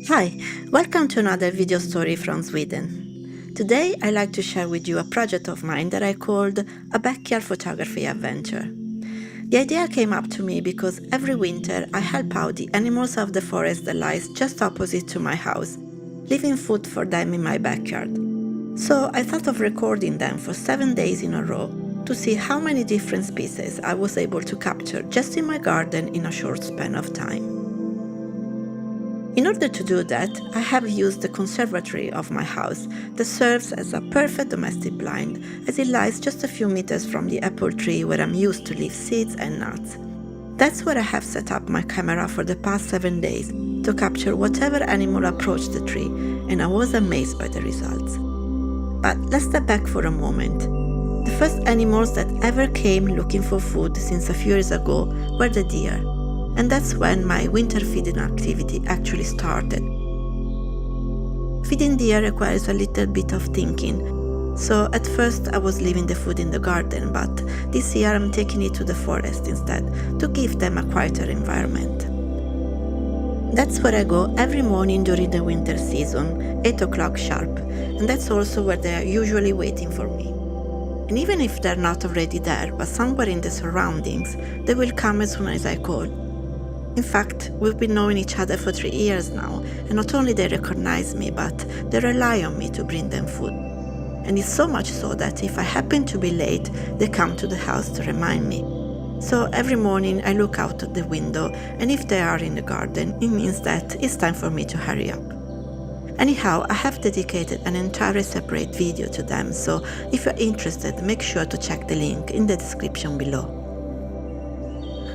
Hi, welcome to another video story from Sweden. Today I'd like to share with you a project of mine that I called a backyard photography adventure. The idea came up to me because every winter I help out the animals of the forest that lies just opposite to my house, leaving food for them in my backyard. So I thought of recording them for 7 days in a row to see how many different species I was able to capture just in my garden in a short span of time. In order to do that, I have used the conservatory of my house that serves as a perfect domestic blind, as it lies just a few meters from the apple tree where I'm used to leave seeds and nuts. That's where I have set up my camera for the past 7 days to capture whatever animal approached the tree, and I was amazed by the results. But let's step back for a moment. The first animals that ever came looking for food since a few years ago were the deer. And that's when my winter feeding activity actually started. Feeding deer requires a little bit of thinking, so at first I was leaving the food in the garden, but this year I'm taking it to the forest instead to give them a quieter environment. That's where I go every morning during the winter season, 8 o'clock sharp, and that's also where they are usually waiting for me. And even if they're not already there, but somewhere in the surroundings, they will come as soon as I call. In fact, we've been knowing each other for 3 years now, and not only they recognize me, but they rely on me to bring them food. And it's so much so that if I happen to be late, they come to the house to remind me. So every morning I look out the window, and if they are in the garden, it means that it's time for me to hurry up. Anyhow, I have dedicated an entirely separate video to them, so if you're interested, make sure to check the link in the description below.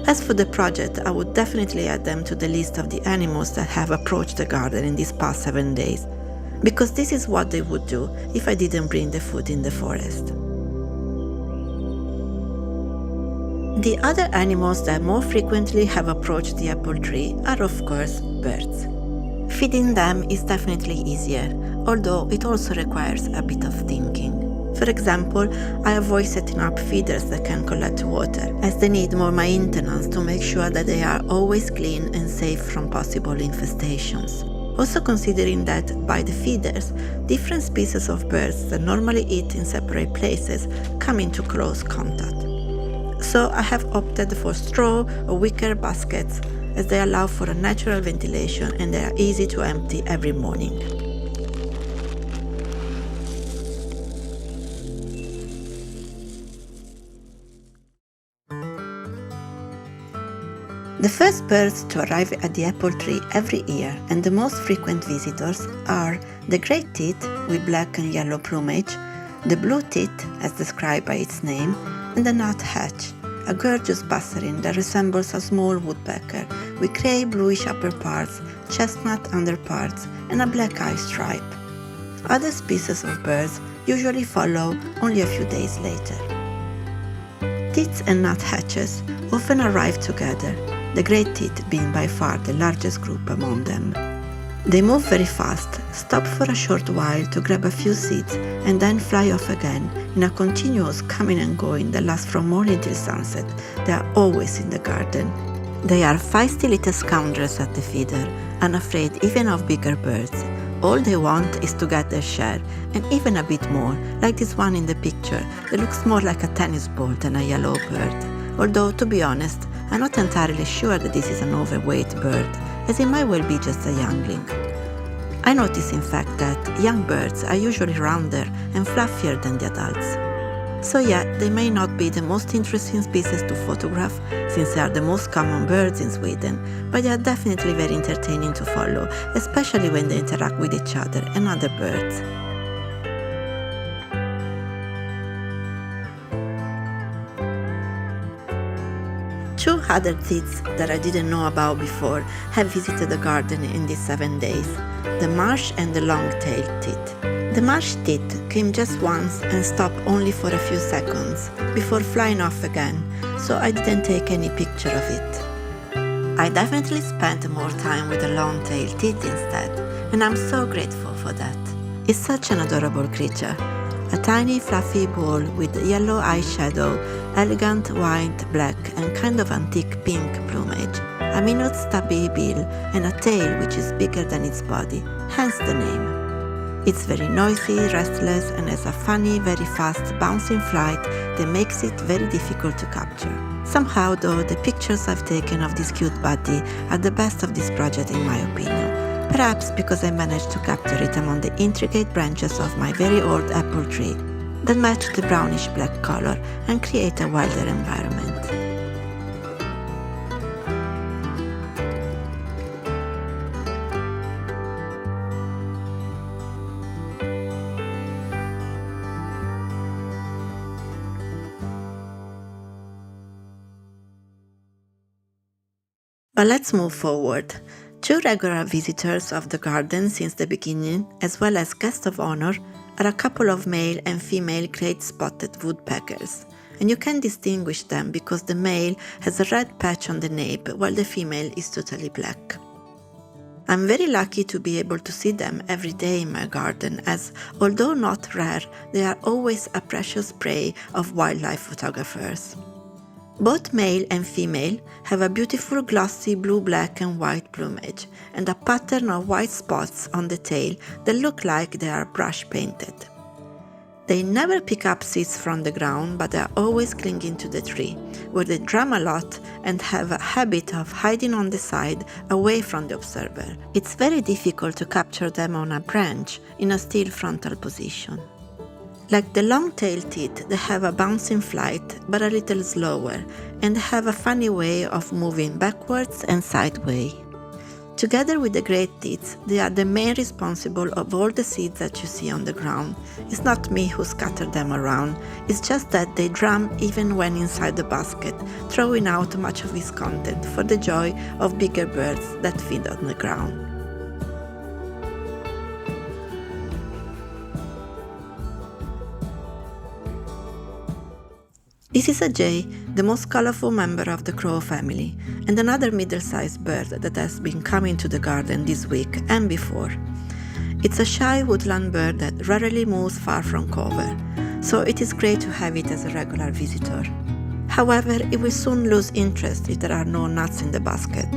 As for the project, I would definitely add them to the list of the animals that have approached the garden in these past 7 days, because this is what they would do if I didn't bring the food in the forest. The other animals that more frequently have approached the apple tree are, of course, birds. Feeding them is definitely easier, although it also requires a bit of thinking. For example, I avoid setting up feeders that can collect water, as they need more maintenance to make sure that they are always clean and safe from possible infestations. Also considering that by the feeders, different species of birds that normally eat in separate places come into close contact. So I have opted for straw or wicker baskets, as they allow for a natural ventilation and they are easy to empty every morning. The first birds to arrive at the apple tree every year and the most frequent visitors are the great tit with black and yellow plumage, the blue tit as described by its name, and the nuthatch, a gorgeous passerine that resembles a small woodpecker with grey bluish upper parts, chestnut underparts, and a black eye stripe. Other species of birds usually follow only a few days later. Tits and nuthatches often arrive together, the great tit being by far the largest group among them. They move very fast, stop for a short while to grab a few seeds, and then fly off again in a continuous coming and going that lasts from morning till sunset. They are always in the garden. They are feisty little scoundrels at the feeder, unafraid even of bigger birds. All they want is to get their share, and even a bit more, like this one in the picture that looks more like a tennis ball than a yellow bird. Although, to be honest, I'm not entirely sure that this is an overweight bird, as it might well be just a youngling. I notice in fact that young birds are usually rounder and fluffier than the adults. So yeah, they may not be the most interesting species to photograph, since they are the most common birds in Sweden, but they are definitely very entertaining to follow, especially when they interact with each other and other birds. Two other tits that I didn't know about before have visited the garden in these 7 days, the marsh and the long-tailed tit. The marsh tit came just once and stopped only for a few seconds before flying off again, so I didn't take any picture of it. I definitely spent more time with the long-tailed tit instead, and I'm so grateful for that. It's such an adorable creature. A tiny fluffy ball with yellow eyeshadow, elegant white, black and kind of antique pink plumage. a minute stubby bill, and a tail which is bigger than its body, hence the name. It's very noisy, restless, and has a funny, very fast, bouncing flight that makes it very difficult to capture. Somehow, though, the pictures I've taken of this cute buddy are the best of this project in my opinion. Perhaps because I managed to capture it among the intricate branches of my very old apple tree that match the brownish-black color and create a wilder environment. But let's move forward. 2 regular visitors of the garden since the beginning, as well as guests of honor, are a couple of male and female great spotted woodpeckers, and you can distinguish them because the male has a red patch on the nape while the female is totally black. I'm very lucky to be able to see them every day in my garden as, although not rare, they are always a precious prey of wildlife photographers. Both male and female have a beautiful glossy blue, black and white plumage and a pattern of white spots on the tail that look like they are brush painted. They never pick up seeds from the ground, but they are always clinging to the tree, where they drum a lot and have a habit of hiding on the side away from the observer. It's very difficult to capture them on a branch in a still frontal position. Like the long-tailed teeth, they have a bouncing flight, but a little slower, and have a funny way of moving backwards and sideways. Together with the great teeth, they are the main responsible of all the seeds that you see on the ground. It's not me who scattered them around, it's just that they drum even when inside the basket, throwing out much of its content for the joy of bigger birds that feed on the ground. This is a jay, the most colorful member of the crow family, and another middle-sized bird that has been coming to the garden this week and before. It's a shy woodland bird that rarely moves far from cover, so it is great to have it as a regular visitor. However, it will soon lose interest if there are no nuts in the basket.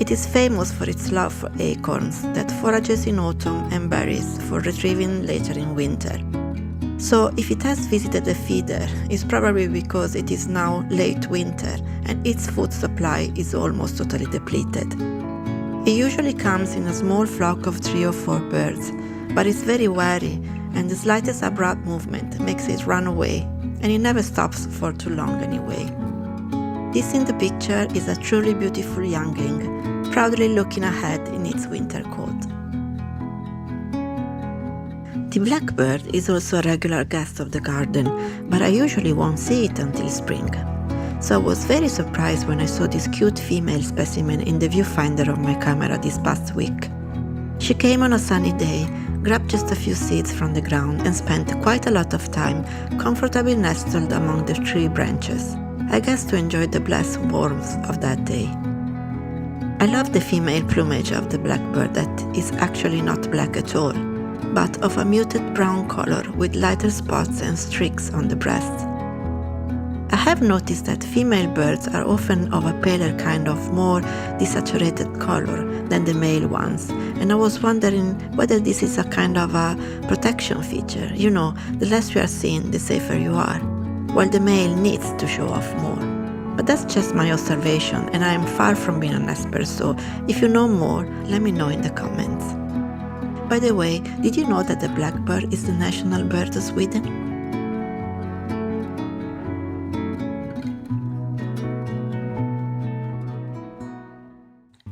It is famous for its love for acorns that forages in autumn and berries for retrieving later in winter. So if it has visited a feeder, it's probably because it is now late winter and its food supply is almost totally depleted. It usually comes in a small flock of 3 or 4 birds, but it's very wary and the slightest abrupt movement makes it run away, and it never stops for too long anyway. This in the picture is a truly beautiful youngling, proudly looking ahead in its winter coat. The blackbird is also a regular guest of the garden, but I usually won't see it until spring. So I was very surprised when I saw this cute female specimen in the viewfinder of my camera this past week. She came on a sunny day, grabbed just a few seeds from the ground and spent quite a lot of time comfortably nestled among the tree branches, I guess to enjoy the blessed warmth of that day. I love the female plumage of the blackbird that is actually not black at all, but of a muted brown color with lighter spots and streaks on the breast. I have noticed that female birds are often of a paler kind of more desaturated color than the male ones, and I was wondering whether this is a kind of a protection feature. You know, the less you are seen, the safer you are, while the male needs to show off more. But that's just my observation, and I am far from being an expert, so if you know more, let me know in the comments. By the way, did you know that the blackbird is the national bird of Sweden?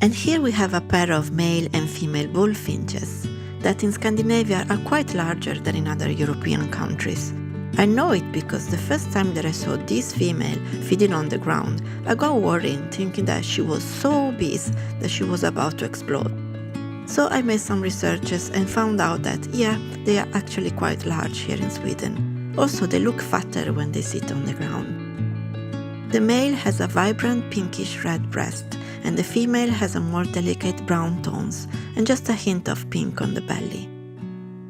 And here we have a pair of male and female bullfinches that in Scandinavia are quite larger than in other European countries. I know it because the first time that I saw this female feeding on the ground, I got worried thinking that she was so obese that she was about to explode. So I made some researches and found out that, yeah, they are actually quite large here in Sweden. Also, they look fatter when they sit on the ground. The male has a vibrant pinkish red breast, and the female has a more delicate brown tones and just a hint of pink on the belly.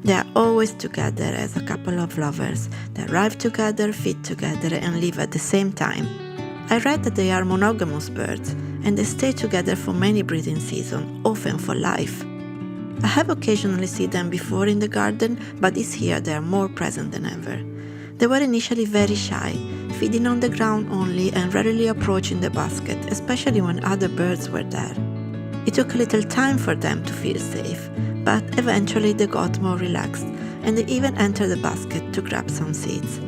They are always together as a couple of lovers. They arrive together, feed together, and live at the same time. I read that they are monogamous birds, and they stay together for many breeding seasons, often for life. I have occasionally seen them before in the garden, but this year they are more present than ever. They were initially very shy, feeding on the ground only and rarely approaching the basket, especially when other birds were there. It took a little time for them to feel safe, but eventually they got more relaxed, and they even entered the basket to grab some seeds.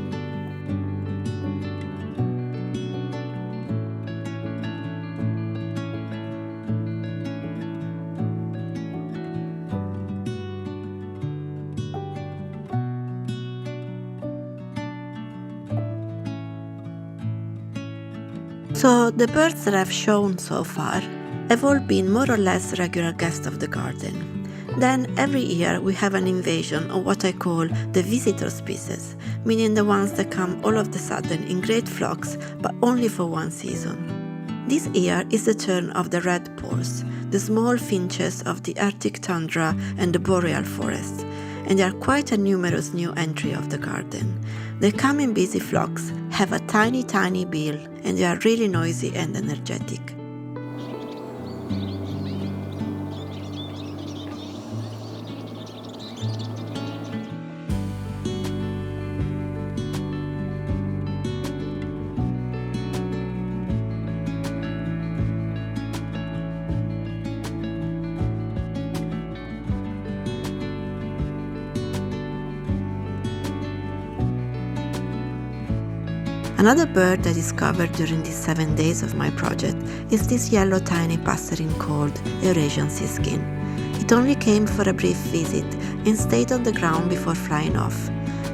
So the birds that I've shown so far have all been more or less regular guests of the garden. Then every year we have an invasion of what I call the visitor species, meaning the ones that come all of a sudden in great flocks but only for one season. This year is the turn of the red poles, the small finches of the Arctic tundra and the boreal forests, and they are quite a numerous new entry of the garden. They come in busy flocks, have a tiny bill, and they are really noisy and energetic. Another bird I discovered during these 7 days of my project is this yellow tiny passerine called Eurasian siskin. It only came for a brief visit and stayed on the ground before flying off.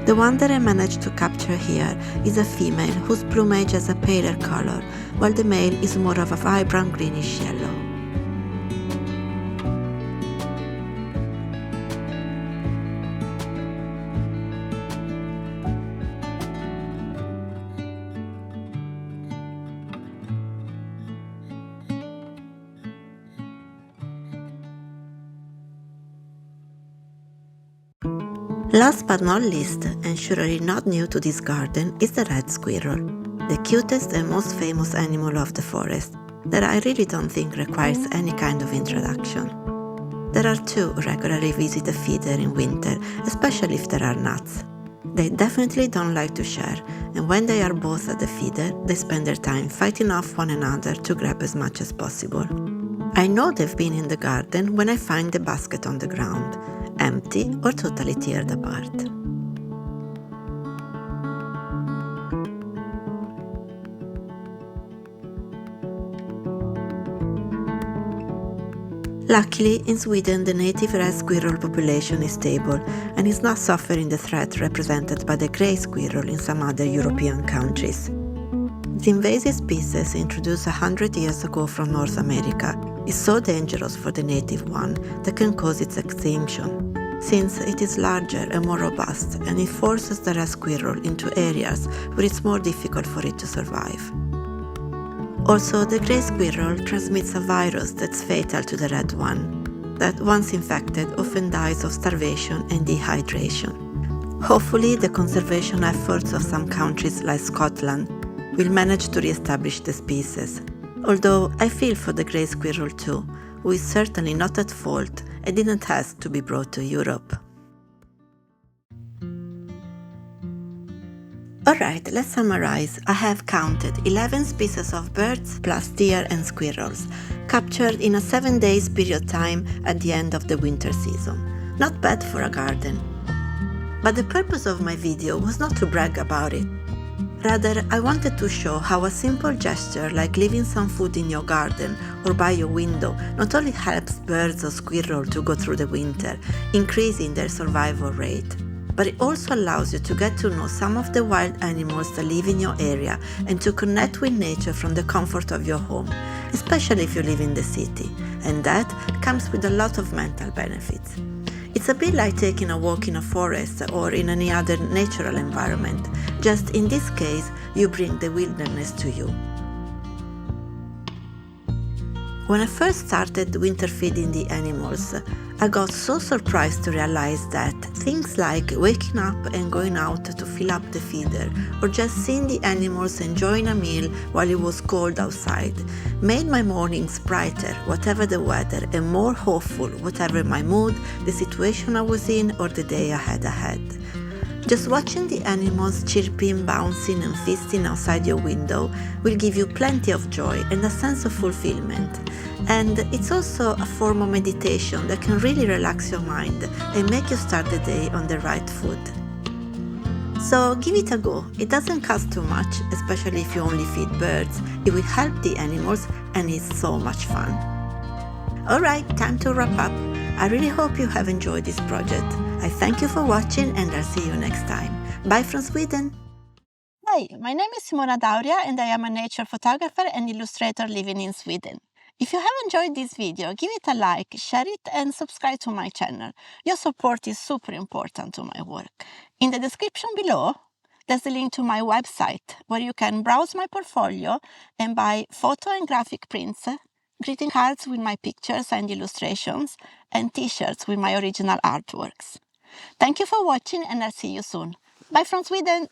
The one that I managed to capture here is a female whose plumage has a paler color, while the male is more of a vibrant greenish yellow. Last but not least, and surely not new to this garden, is the red squirrel, the cutest and most famous animal of the forest, that I really don't think requires any kind of introduction. There are two who regularly visit the feeder in winter, especially if there are nuts. They definitely don't like to share, and when they are both at the feeder, they spend their time fighting off one another to grab as much as possible. I know they've been in the garden when I find the basket on the ground, empty or totally teared apart. Luckily, in Sweden the native red squirrel population is stable and is not suffering the threat represented by the grey squirrel in some other European countries. The invasive species introduced 100 years ago from North America is so dangerous for the native one that can cause its extinction, since it is larger and more robust and it forces the red squirrel into areas where it's more difficult for it to survive. Also, the grey squirrel transmits a virus that's fatal to the red one, that once infected often dies of starvation and dehydration. Hopefully, the conservation efforts of some countries like Scotland will manage to re-establish the species, although I feel for the grey squirrel too, who is certainly not at fault and didn't ask to be brought to Europe. Alright, let's summarize. I have counted 11 species of birds plus deer and squirrels, captured in a 7 days period time at the end of the winter season. Not bad for a garden. But the purpose of my video was not to brag about it. Rather, I wanted to show how a simple gesture like leaving some food in your garden or by your window not only helps birds or squirrels to go through the winter, increasing their survival rate, but it also allows you to get to know some of the wild animals that live in your area and to connect with nature from the comfort of your home, especially if you live in the city, and that comes with a lot of mental benefits. It's a bit like taking a walk in a forest or in any other natural environment, just in this case, you bring the wilderness to you. When I first started winter feeding the animals, I got so surprised to realize that things like waking up and going out to fill up the feeder, or just seeing the animals enjoying a meal while it was cold outside, made my mornings brighter, whatever the weather, and more hopeful, whatever my mood, the situation I was in, or the day I had ahead. Just watching the animals chirping, bouncing, and feasting outside your window will give you plenty of joy and a sense of fulfillment. And it's also a form of meditation that can really relax your mind and make you start the day on the right foot. So give it a go. It doesn't cost too much, especially if you only feed birds. It will help the animals and it's so much fun. Alright, time to wrap up. I really hope you have enjoyed this project. I thank you for watching and I'll see you next time. Bye from Sweden! Hi, my name is Simona Dauria and I am a nature photographer and illustrator living in Sweden. If you have enjoyed this video, give it a like, share it and subscribe to my channel. Your support is super important to my work. In the description below, there's a link to my website where you can browse my portfolio and buy photo and graphic prints, greeting cards with my pictures and illustrations, and t-shirts with my original artworks. Thank you for watching and I'll see you soon. Bye from Sweden!